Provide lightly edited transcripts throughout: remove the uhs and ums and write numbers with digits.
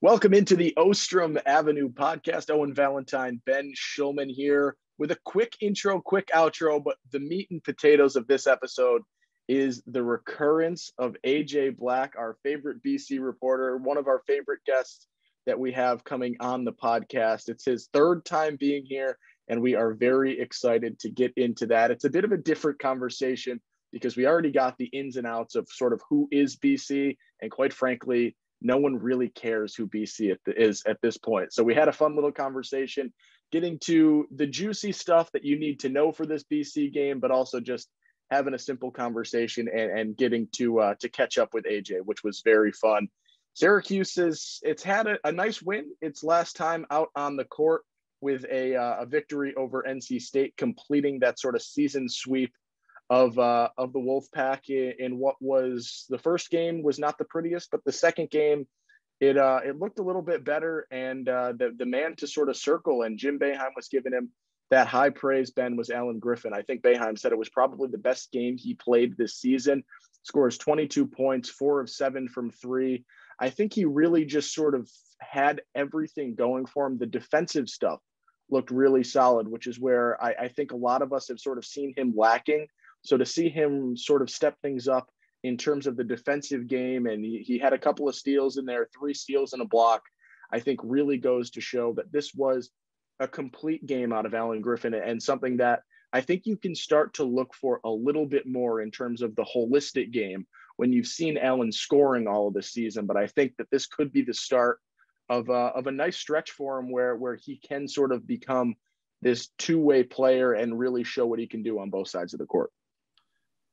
Welcome into the Ostrom Avenue podcast. Owen, Valentine, Ben Shulman here with a quick intro, quick outro, but the meat and potatoes of this episode is the recurrence of AJ Black, our favorite BC reporter, one of our favorite guests that we have coming on the podcast. It's his third time being here, and we are very excited to get into that. It's a bit of a different conversation because we already got the ins and outs of sort of who is BC, and quite frankly, no one really cares who BC is at this point. So we had a fun little conversation getting to the juicy stuff that you need to know for this BC game, but also just having a simple conversation and getting to catch up with AJ, which was very fun. Syracuse it's had a nice win. Its last time out on the court with a victory over NC State, completing that sort of season sweep of the Wolfpack in what was the first game was not the prettiest, but the second game, it looked a little bit better. And the man to sort of circle, and Jim Boeheim was giving him that high praise, Ben, was Alan Griffin. I think Boeheim said it was probably the best game he played this season. Scores 22 points, 4 of 7 from 3. I think he really just sort of had everything going for him. The defensive stuff looked really solid, which is where I think a lot of us have sort of seen him lacking. So to see him sort of step things up in terms of the defensive game, and he had a couple of steals in there, 3 steals and a block, I think really goes to show that this was a complete game out of Alan Griffin, and something that I think you can start to look for a little bit more in terms of the holistic game when you've seen Alan scoring all of this season. But I think that this could be the start of a nice stretch for him where he can sort of become this two-way player and really show what he can do on both sides of the court.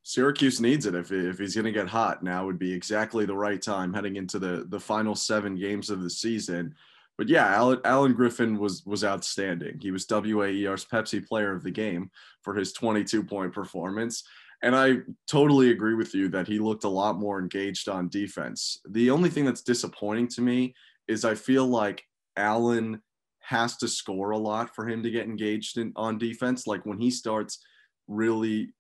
Syracuse needs it. If he's going to get hot, now would be exactly the right time heading into the final 7 games of the season. But yeah, Alan Griffin was outstanding. He was WAER's Pepsi Player of the Game for his 22-point performance. And I totally agree with you that he looked a lot more engaged on defense. The only thing that's disappointing to me is I feel like Alan has to score a lot for him to get engaged on defense. Like when he starts really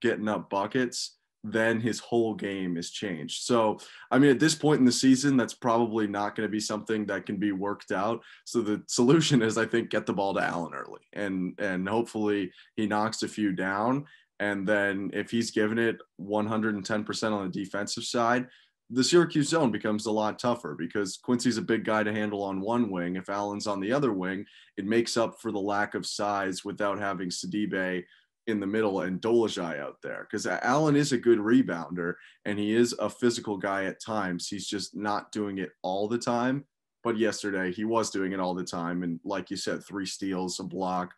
getting up buckets, then his whole game is changed. So, I mean, at this point in the season, that's probably not going to be something that can be worked out. So the solution is, I think, get the ball to Allen early and hopefully he knocks a few down. And then if he's given it 110% on the defensive side, the Syracuse zone becomes a lot tougher because Quincy's a big guy to handle on one wing. If Allen's on the other wing, it makes up for the lack of size without having Sidibe in the middle and Dolezaj out there, because Allen is a good rebounder and he is a physical guy at times. He's just not doing it all the time. But yesterday he was doing it all the time. And like you said, 3 steals, a block,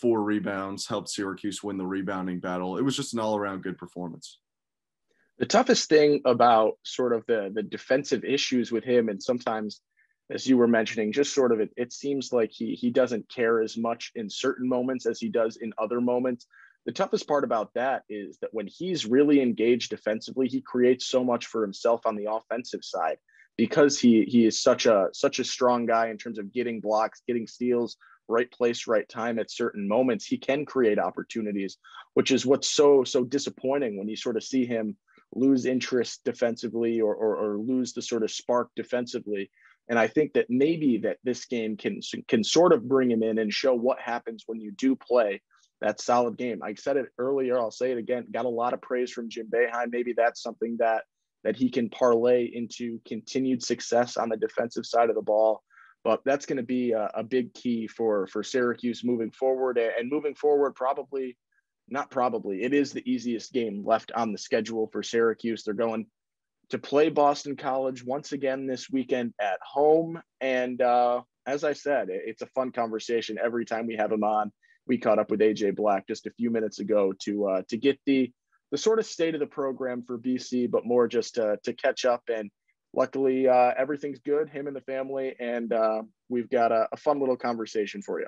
4 rebounds, helped Syracuse win the rebounding battle. It was just an all around good performance. The toughest thing about sort of the defensive issues with him, and sometimes, as you were mentioning, just sort of it seems like he doesn't care as much in certain moments as he does in other moments. The toughest part about that is that when he's really engaged defensively, he creates so much for himself on the offensive side because he is such a strong guy in terms of getting blocks, getting steals, right place, right time at certain moments. He can create opportunities, which is what's so disappointing when you sort of see him lose interest defensively or lose the sort of spark defensively. And I think that maybe that this game can sort of bring him in and show what happens when you do play that solid game. I said it earlier, I'll say it again, got a lot of praise from Jim Boeheim. Maybe that's something that he can parlay into continued success on the defensive side of the ball. But that's going to be a big key for Syracuse moving forward. And moving forward, it is the easiest game left on the schedule for Syracuse. They're going to play Boston College once again this weekend at home. And as I said, it's a fun conversation every time we have him on. We caught up with AJ Black just a few minutes ago to get the sort of state of the program for BC, but more just to catch up. And luckily, everything's good, him and the family, and we've got a fun little conversation for you.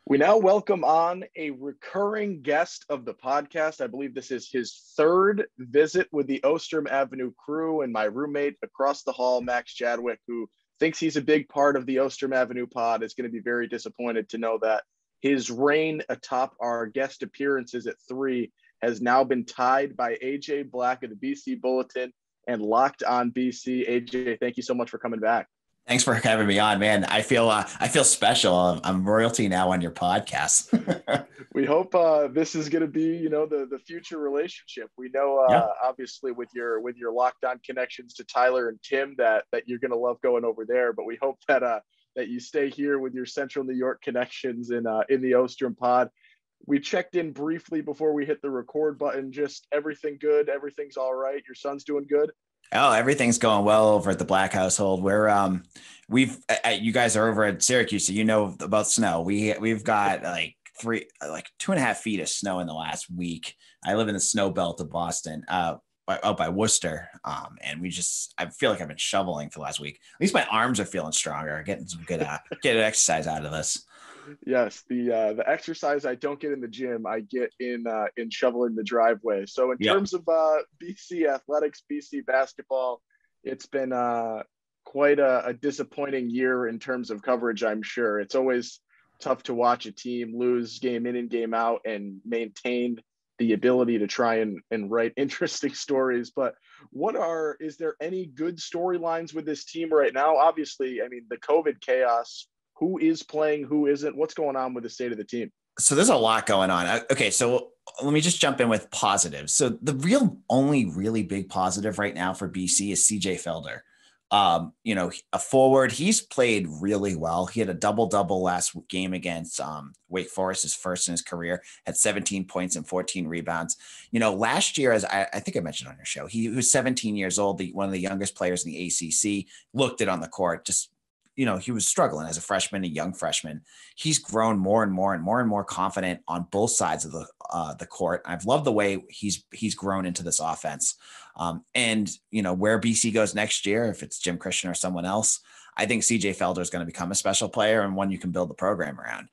We now welcome on a recurring guest of the podcast. I believe this is his 3rd visit with the Ostrom Avenue crew, and my roommate across the hall, Max Chadwick, who thinks he's a big part of the Ostrom Avenue pod, is going to be very disappointed to know that his reign atop our guest appearances at 3 has now been tied by AJ Black of the BC Bulletin and Locked On BC. AJ, thank you so much for coming back. Thanks for having me on, man. I feel special. I'm royalty now on your podcast. We hope this is going to be, the future relationship. We know, obviously, with your Locked On connections to Tyler and Tim, that you're going to love going over there. But we hope that you stay here with your Central New York connections in the Ostrom pod. We checked in briefly before we hit the record button. Just everything good. Everything's all right. Your son's doing good. Oh, everything's going well over at the Black household. We're you guys are over at Syracuse, so you know about snow. We've got like 2.5 feet of snow in the last week. I live in the snow belt of Boston, out by Worcester, and I feel like I've been shoveling for the last week. At least my arms are feeling stronger, getting some good exercise out of this. Yes, the exercise I don't get in the gym, I get in shoveling the driveway. So in terms of BC athletics, BC basketball, it's been quite a disappointing year in terms of coverage, I'm sure. It's always tough to watch a team lose game in and game out and maintain the ability to try and write interesting stories. But is there any good storylines with this team right now? Obviously, I mean, the COVID chaos. Who is playing? Who isn't? What's going on with the state of the team? So there's a lot going on. Okay, so let me just jump in with positives. So the only really big positive right now for BC is CJ Felder. A forward. He's played really well. He had a double-double last game against Wake Forest, his first in his career, had 17 points and 14 rebounds. Last year, as I think I mentioned on your show, he was 17 years old, one of the youngest players in the ACC, looked it on the court, just he was struggling as a freshman, a young freshman. He's grown more and more confident on both sides of the court. I've loved the way he's grown into this offense. And where BC goes next year, if it's Jim Christian or someone else, I think CJ Felder is going to become a special player and one you can build the program around.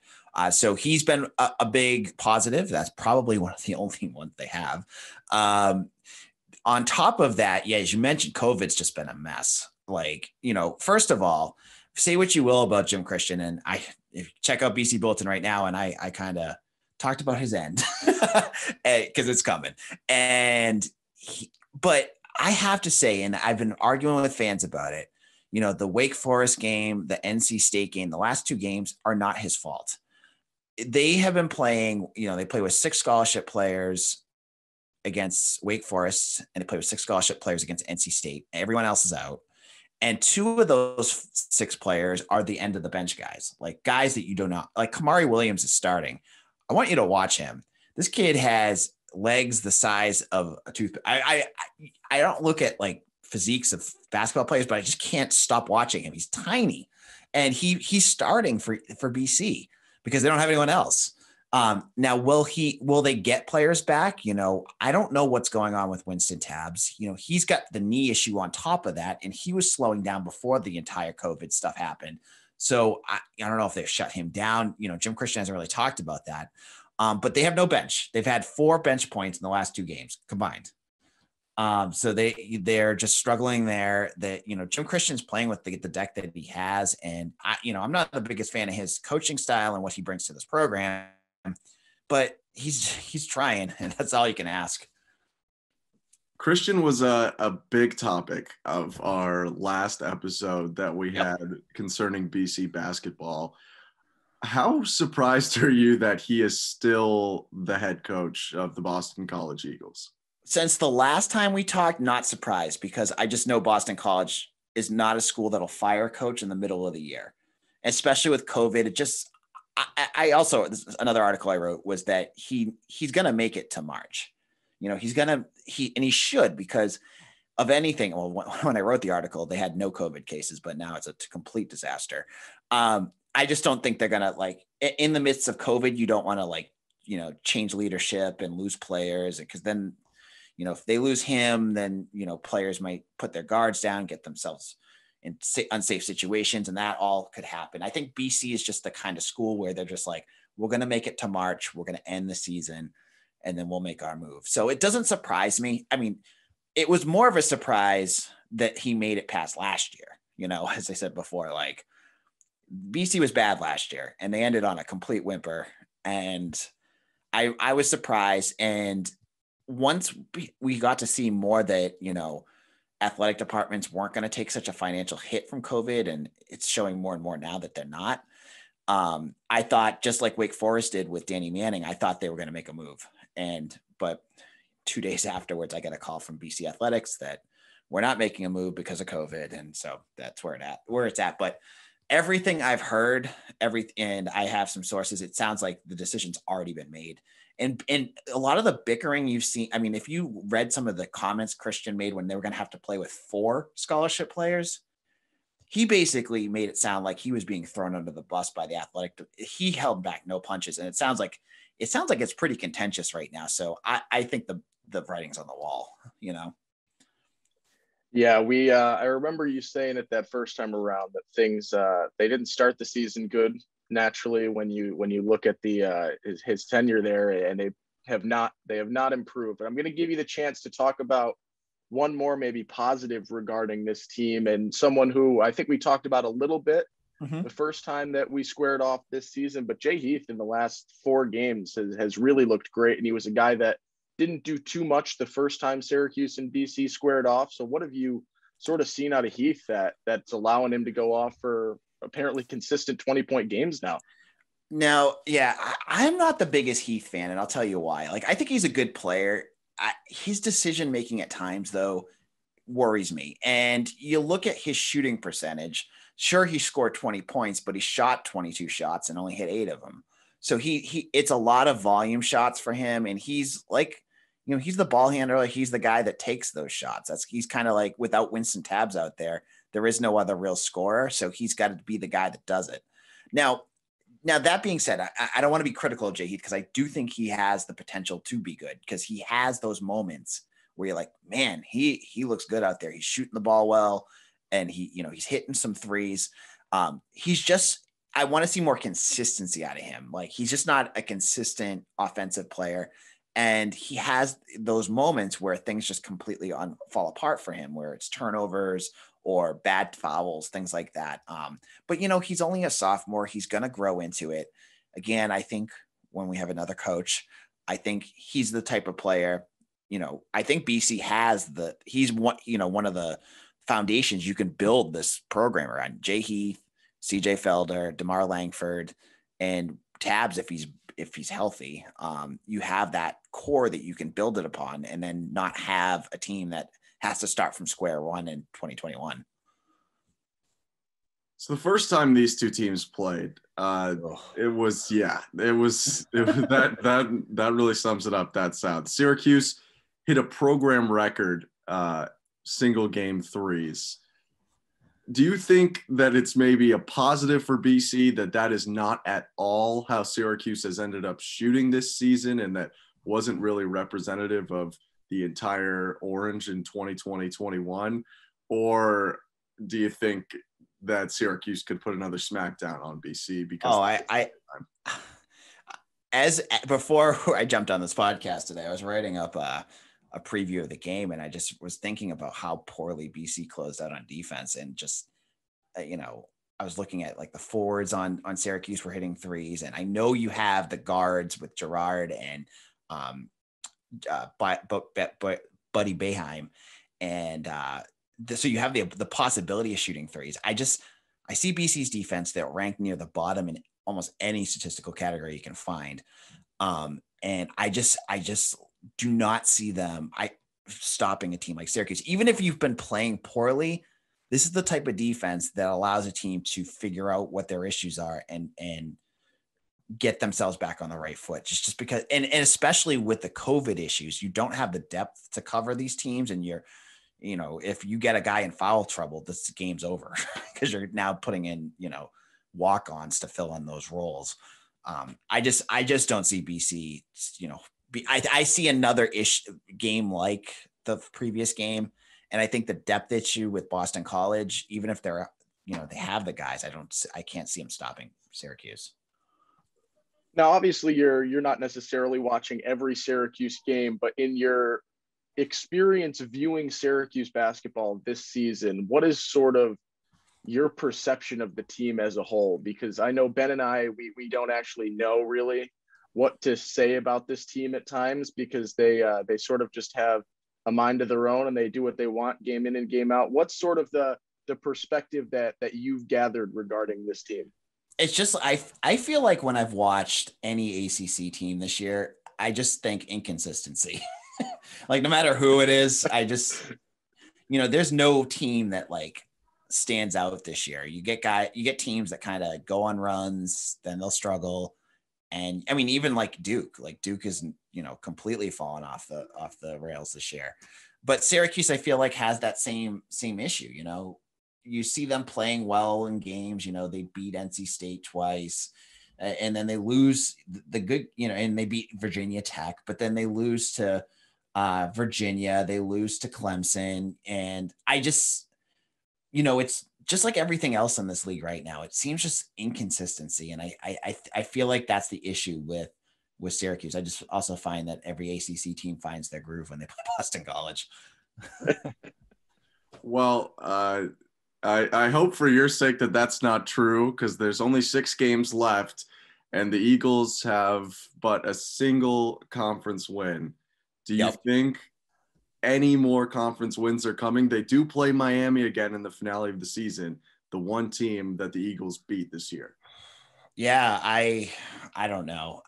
So he's been a big positive. That's probably one of the only ones they have. On top of that, as you mentioned, COVID's just been a mess. First of all, say what you will about Jim Christian, and if you check out BC Bulletin right now, and I kind of talked about his end because it's coming. But I have to say, and I've been arguing with fans about it, the Wake Forest game, the NC State game, the last two games are not his fault. They have been playing, they play with 6 scholarship players against Wake Forest, and they play with 6 scholarship players against NC State. Everyone else is out. And 2 of those 6 players are the end of the bench guys, like guys that you do not like. Kamari Williams is starting. I want you to watch him. This kid has legs the size of a toothpick. I don't look at like physiques of basketball players, but I just can't stop watching him. He's tiny, and he's starting for BC because they don't have anyone else. Now, will they get players back? I don't know what's going on with Winston Tabbs. He's got the knee issue on top of that, and he was slowing down before the entire COVID stuff happened. So I don't know if they've shut him down. Jim Christian hasn't really talked about that. But they have no bench. They've had 4 bench points in the last 2 games combined. So they're just struggling there. That Jim Christian's playing with the deck that he has, and I'm not the biggest fan of his coaching style and what he brings to this program. But he's trying, and that's all you can ask. Christian was a big topic of our last episode that we had concerning BC basketball. How surprised are you that he is still the head coach of the Boston College Eagles? Since the last time we talked, not surprised, because I just know Boston College is not a school that'll fire a coach in the middle of the year, especially with COVID. It just I also, another article I wrote was that he's going to make it to March. He should, because of anything. Well, when I wrote the article, they had no COVID cases, but now it's a complete disaster. I just don't think they're going to, in the midst of COVID, you don't want to change leadership and lose players, because then, if they lose him, then, players might put their guards down, get themselves in unsafe situations, and that all could happen. I think BC is just the kind of school where they're just like, we're going to make it to March, we're going to end the season, and then we'll make our move. So it doesn't surprise me. I mean, it was more of a surprise that he made it past last year. As I said before, BC was bad last year, and they ended on a complete whimper. And I was surprised. And once we got to see more that, athletic departments weren't going to take such a financial hit from COVID, and it's showing more and more now that they're not. I thought, just like Wake Forest did with Danny Manning, I thought they were going to make a move. But 2 days afterwards, I got a call from BC Athletics that we're not making a move because of COVID. And so that's where it's at. But everything I've heard, and I have some sources, it sounds like the decision's already been made. And a lot of the bickering you've seen, I mean, if you read some of the comments Christian made when they were going to have to play with 4 scholarship players, he basically made it sound like he was being thrown under the bus by the athletic. He held back no punches. And it sounds like it's pretty contentious right now. So I think the writing's on the wall, you know? Yeah, I remember you saying it that first time around that things, they didn't start the season good naturally when you look at his tenure there, and they have not improved. But I'm going to give you the chance to talk about one more maybe positive regarding this team, and someone who I think we talked about a little bit the first time that we squared off this season, but Jay Heath in the last 4 games has really looked great. And he was a guy that didn't do too much the first time Syracuse and BC squared off. So what have you sort of seen out of Heath that's allowing him to go off for apparently consistent 20-point games now? No, yeah, I'm not the biggest Heath fan, and I'll tell you why. Like, I think he's a good player. His decision making at times, though, worries me. And you look at his shooting percentage. Sure, he scored 20 points, but he shot 22 shots and only hit 8 of them. So it's a lot of volume shots for him, and he's like, you know, he's the ball handler. He's the guy that takes those shots. He's kind of like, without Winston Tabbs out there is no other real scorer. So he's got to be the guy that does it. Now that being said, I don't want to be critical of Jay Heath because I do think he has the potential to be good, because he has those moments where you're like, man, he looks good out there. He's shooting the ball well, and he's hitting some threes. I want to see more consistency out of him. Like, he's just not a consistent offensive player. And he has those moments where things just completely fall apart for him, where it's turnovers or bad fouls, things like that. But he's only a sophomore. He's going to grow into it. Again, I think when we have another coach, I think he's the type of player, I think BC he's one of the foundations you can build this program around. Jay Heath, CJ Felder, DeMar Langford, and Tabbs, if he's healthy. You have that core that you can build it upon, and then not have a team that has to start from square one in 2021. So the first time these two teams played, it was that really sums it up. That sound. Syracuse hit a program record single game threes. Do you think that it's maybe a positive for BC that is not at all how Syracuse has ended up shooting this season, and that wasn't really representative of the entire Orange in 2020-21? Or do you think that Syracuse could put another smackdown on BC? Because before I jumped on this podcast today, I was writing up a preview of the game, and I just was thinking about how poorly BC closed out on defense, and just I was looking at like the forwards on Syracuse were hitting threes, and I know you have the guards with Gerard and Buddy Boeheim, and so you have the possibility of shooting threes. I see BC's defense. They're ranked near the bottom in almost any statistical category you can find, and I just do not see them stopping a team like Syracuse. Even if you've been playing poorly, this is the type of defense that allows a team to figure out what their issues are and get themselves back on the right foot. Just because, and especially with the COVID issues, you don't have the depth to cover these teams. And if you get a guy in foul trouble, this game's over because you're now putting in, walk-ons to fill in those roles. I just don't see BC, I see another game like the previous game. And I think the depth issue with Boston College, even if they're, they have the guys, I can't see them stopping Syracuse. Now, obviously you're not necessarily watching every Syracuse game, but in your experience viewing Syracuse basketball this season, what is sort of your perception of the team as a whole? Because I know Ben and I, we don't actually know really what to say about this team at times, because they sort of just have a mind of their own and they do what they want game in and game out. What's sort of the perspective that you've gathered regarding this team? It's just, I feel like when I've watched any ACC team this year, I just think inconsistency. Like no matter who it is, I just, there's no team that like stands out this year. You get teams that kind of go on runs, then they'll struggle. And I mean, even like Duke isn't, completely fallen off the rails this year, but Syracuse, I feel like has that same issue. You see them playing well in games, they beat NC State twice, and then they lose the good, and they beat Virginia Tech, but then they lose to Virginia, they lose to Clemson. And I just, it's just like everything else in this league right now. It seems just inconsistency. And I feel like that's the issue with Syracuse. I just also find that every ACC team finds their groove when they play Boston College. Well, I hope for your sake that that's not true, because there's only 6 games left and the Eagles have but a single conference win. Do you think any more conference wins are coming? They do play Miami again in the finale of the season, the one team that the Eagles beat this year. Yeah, I don't know.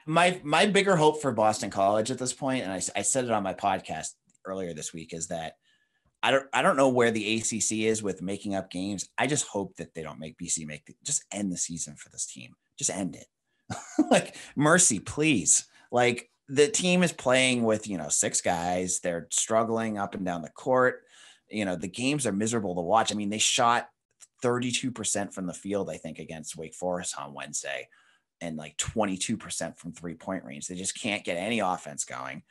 My bigger hope for Boston College at this point, and I said it on my podcast earlier this week, is that I don't know where the ACC is with making up games. I just hope that they don't make BC just end the season for this team. Just end it. Like, mercy, please. Like, the team is playing with, 6 guys. They're struggling up and down the court. The games are miserable to watch. I mean, they shot 32% from the field, I think, against Wake Forest on Wednesday, and like 22% from 3-point range. They just can't get any offense going.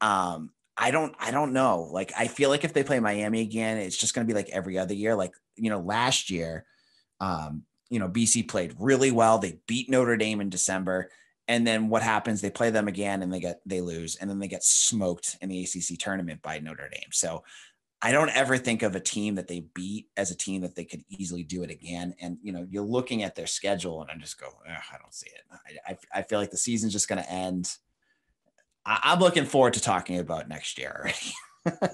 I don't know. Like, I feel like if they play Miami again, it's just going to be like every other year. Like, last year, BC played really well. They beat Notre Dame in December. And then what happens? They play them again and they lose. And then they get smoked in the ACC tournament by Notre Dame. So I don't ever think of a team that they beat as a team that they could easily do it again. And, you're looking at their schedule and I just go, I don't see it. I feel like the season's just going to end. I'm looking forward to talking about next year already.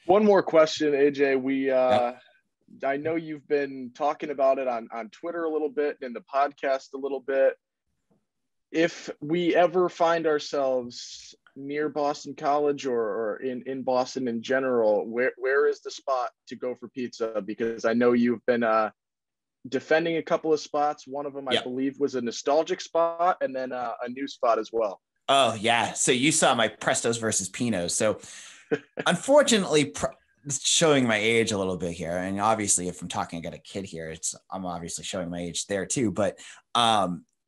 One more question, AJ. I know you've been talking about it on Twitter a little bit and in the podcast a little bit. If we ever find ourselves near Boston College or in Boston in general, where is the spot to go for pizza? Because I know you've been defending a couple of spots. One of them, I believe, was a nostalgic spot, and then a new spot as well. Oh, yeah. So you saw my Prestos versus Pinos. So unfortunately, showing my age a little bit here. And obviously, if I'm talking, I got a kid here, I'm obviously showing my age there too. But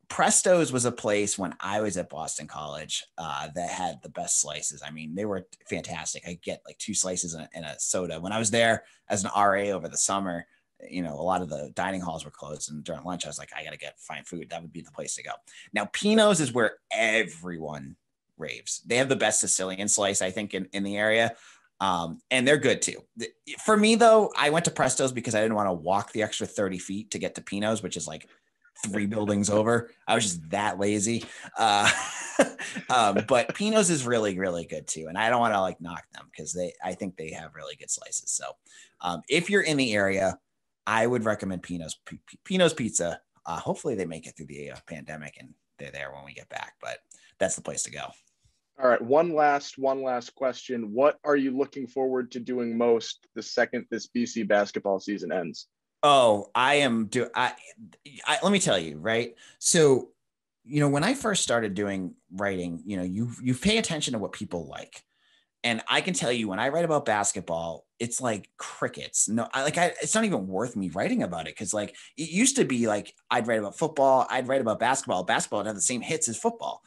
Prestos was a place when I was at Boston College that had the best slices. I mean, they were fantastic. I get like 2 slices and a soda. When I was there as an RA over the summer, a lot of the dining halls were closed, and during lunch I was like, I gotta get fine food. That would be the place to go. Now Pino's is where everyone raves. They have the best Sicilian slice, I think, in the area, and they're good too. For me though, I went to Presto's because I didn't want to walk the extra 30 feet to get to Pino's, which is like 3 buildings over. I was just that lazy. But Pino's is really, really good too. And I don't want to like knock them because I think they have really good slices. So if you're in the area, I would recommend Pino's Pizza. Hopefully they make it through the pandemic and they're there when we get back, but that's the place to go. All right. One last question. What are you looking forward to doing most the second this BC basketball season ends? Oh, let me tell you, right? So, when I first started doing writing, you pay attention to what people like. And I can tell you, when I write about basketball, it's like crickets. No, it's not even worth me writing about it. Cause like it used to be like, I'd write about football. I'd write about basketball. Basketball would have the same hits as football.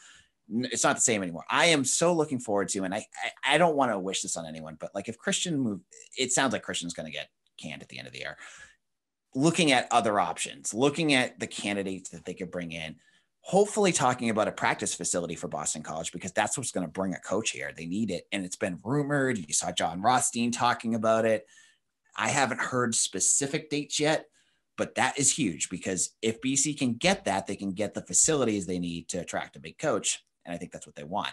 It's not the same anymore. I am so looking forward to, and I don't want to wish this on anyone, but like if Christian moved, it sounds like Christian's going to get canned at the end of the year. Looking at other options, looking at the candidates that they could bring in, hopefully talking about a practice facility for Boston College, because that's what's going to bring a coach here. They need it. And it's been rumored. You saw John Rothstein talking about it. I haven't heard specific dates yet, but that is huge because if BC can get that, they can get the facilities they need to attract a big coach. And I think that's what they want.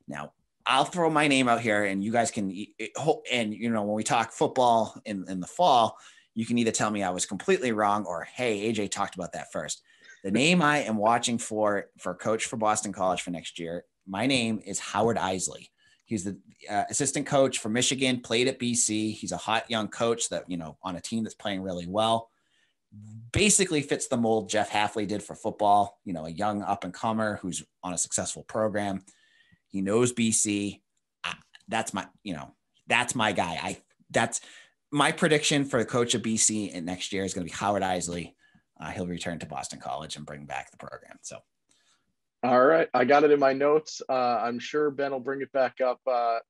Now, I'll throw my name out here, and you guys can, and when we talk football in the fall, you can either tell me I was completely wrong or, hey, AJ talked about that first. The name I am watching for coach for Boston College for next year, my name is Howard Isley. He's the assistant coach for Michigan, played at BC. He's a hot young coach that, on a team that's playing really well. Basically fits the mold Jeff Hafley did for football, a young up and comer who's on a successful program. He knows BC. That's my guy. That's my prediction for the coach of BC in next year is going to be Howard Isley. He'll return to Boston College and bring back the program. So, all right, I got it in my notes. I'm sure Ben will bring it back up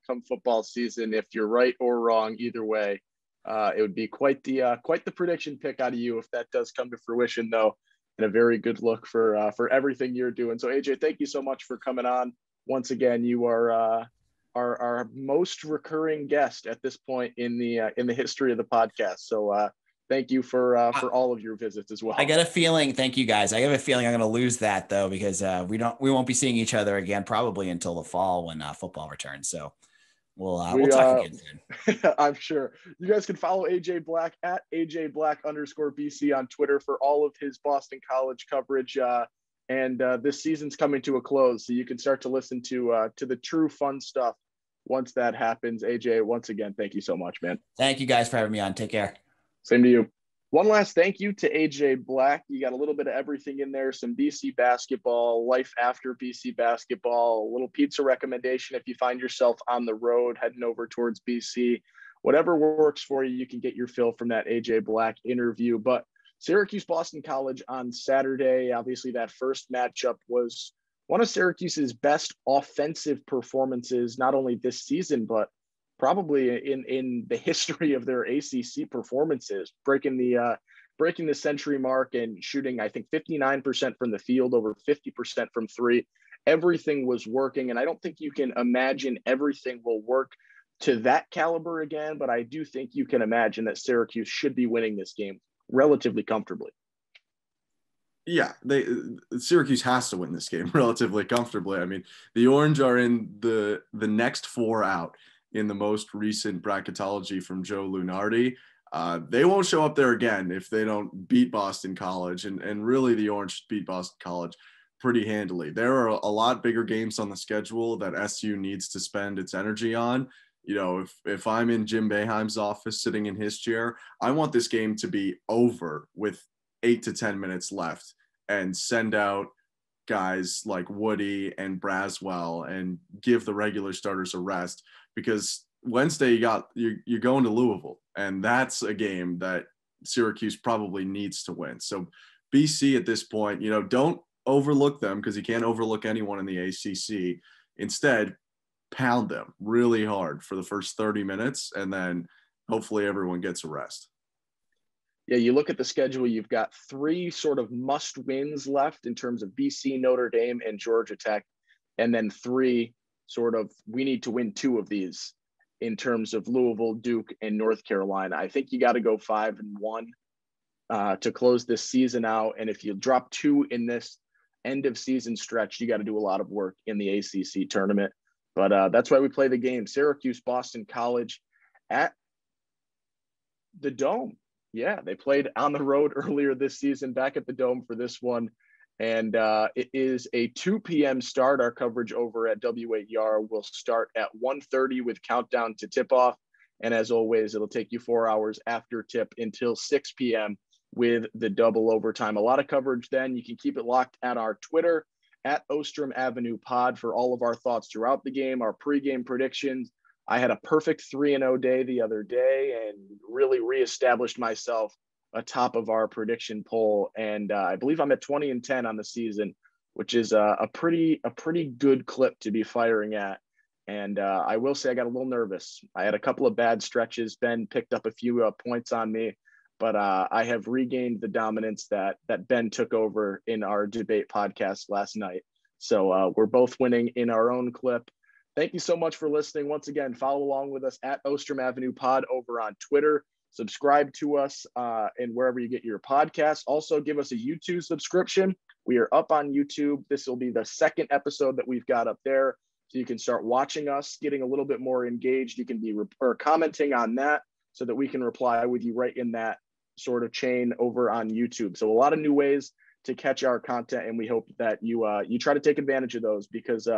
come football season. If you're right or wrong, either way, it would be quite the prediction pick out of you if that does come to fruition, though, and a very good look for everything you're doing. So, AJ, thank you so much for coming on. Once again, you are our most recurring guest at this point in the history of the podcast. So thank you for all of your visits as well. I got a feeling. Thank you guys. I have a feeling I'm going to lose that though, because we won't be seeing each other again probably until the fall when football returns. So we'll talk again soon. I'm sure. You guys can follow AJ Black at AJ_BC on Twitter for all of his Boston College coverage. And this season's coming to a close, so you can start to listen to the true fun stuff once that happens. AJ, once again, thank you so much, man. Thank you guys for having me on. Take care. Same to you. One last thank you to AJ Black. You got a little bit of everything in there, some BC basketball, life after BC basketball, a little pizza recommendation if you find yourself on the road heading over towards BC. Whatever works for you, you can get your fill from that AJ Black interview. But Syracuse Boston College on Saturday, obviously that first matchup was one of Syracuse's best offensive performances, not only this season, but probably in the history of their ACC performances, breaking the century mark and shooting, I think, 59% from the field, over 50% from three. Everything was working, and I don't think you can imagine everything will work to that caliber again, but I do think you can imagine that Syracuse should be winning this game relatively comfortably. Yeah, Syracuse has to win this game relatively comfortably. I mean, the Orange are in the next four out in the most recent bracketology from Joe Lunardi. They won't show up there again if they don't beat Boston College, and really the Orange beat Boston College pretty handily. There are a lot bigger games on the schedule that SU needs to spend its energy on. If I'm in Jim Boeheim's office sitting in his chair, I want this game to be over with 8 to 10 minutes left and send out guys like Woody and Braswell and give the regular starters a rest, because Wednesday you're going to Louisville, and that's a game that Syracuse probably needs to win. So BC at this point, don't overlook them, because you can't overlook anyone in the ACC. Instead, pound them really hard for the first 30 minutes, and then hopefully everyone gets a rest. Yeah, you look at the schedule, you've got three sort of must wins left in terms of BC, Notre Dame, and Georgia Tech, and then three sort of we need to win two of these in terms of Louisville, Duke, and North Carolina. I think you got to go 5-1 to close this season out. And if you drop two in this end of season stretch, you got to do a lot of work in the ACC tournament. But that's why we play the game. Syracuse, Boston College at the Dome. Yeah, they played on the road earlier this season, back at the Dome for this one. And it is a 2 p.m. start. Our coverage over at W8ER will start at 1:30 with countdown to tip-off. And as always, it'll take you 4 hours after tip until 6 p.m. with the double overtime. A lot of coverage then. You can keep it locked at our Twitter, at Ostrom Avenue Pod, for all of our thoughts throughout the game, our pregame predictions. I had a perfect 3-0 day the other day and really reestablished myself atop of our prediction poll. And I believe I'm at 20-10 on the season, which is a pretty good clip to be firing at. And I will say I got a little nervous. I had a couple of bad stretches. Ben picked up a few points on me, but I have regained the dominance that Ben took over in our debate podcast last night. So we're both winning in our own clip. Thank you so much for listening. Once again, follow along with us at Ostrom Avenue Pod over on Twitter. Subscribe to us and wherever you get your podcasts. Also, give us a YouTube subscription. We are up on YouTube. This will be the second episode that we've got up there. So you can start watching us, getting a little bit more engaged. You can be commenting on that so that we can reply with you right in that sort of chain over on YouTube. So a lot of new ways to catch our content, and we hope that you try to take advantage of those, because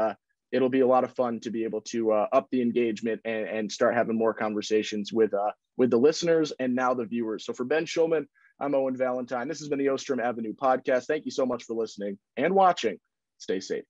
it'll be a lot of fun to be able to up the engagement and start having more conversations with the listeners and now the viewers. So for Ben Shulman, I'm Owen Valentine. This has been the Ostrom Avenue podcast. Thank you so much for listening and watching. Stay safe.